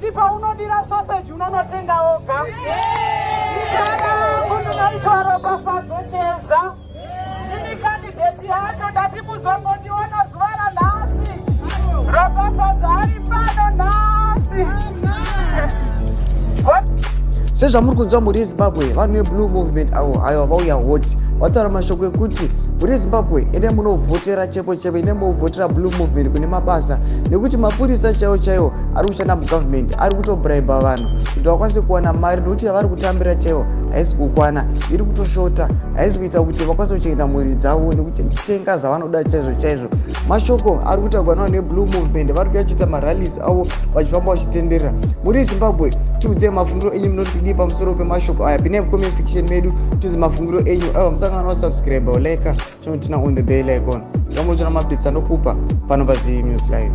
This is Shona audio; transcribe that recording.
kuti paunodira sausage unonotenga oga. Kana kundonaitwa ropafadzo cheza. Chini kandidate yacho ndatimuzongotiona zuva ranhasi. Ropafadzo ari pano nhasi. Sezvamuri kunzwa muri Zimbabwe, vanhu veBlue Movement ayo vauya hoti vataura mashoko ekuti muri Zimbabwe ende munovhotera chepo ende munovhotera Blue Movement kune mabasa, nekuti mapurisa chaiwo ari kushanda mugovernment ari kutobraiba vanhu kuti vakwanise kuwana mari, nokuti yavari kutambira chaiwo haisi kukwana, iri kutoshota, haisi kuita kuti vakwanise kuchengeta mhuri dzavo nekutenga zvavanoda chaizvo. Mashoko ari kutaurwa navanhu veBlue Movement, vari kuchiita marallies avo vachifamba vachitenderera. Muri Zimbabwe tiudzei mafungiro enyu munotidii pamusoro pemashoko aya. Pinai mucomment section medu tiudze mafungiro enyu. Aiwa, musangana subscribe like chinotina on the bell icon. Ngamutona mabhitsa anokupa pano paZii News Live.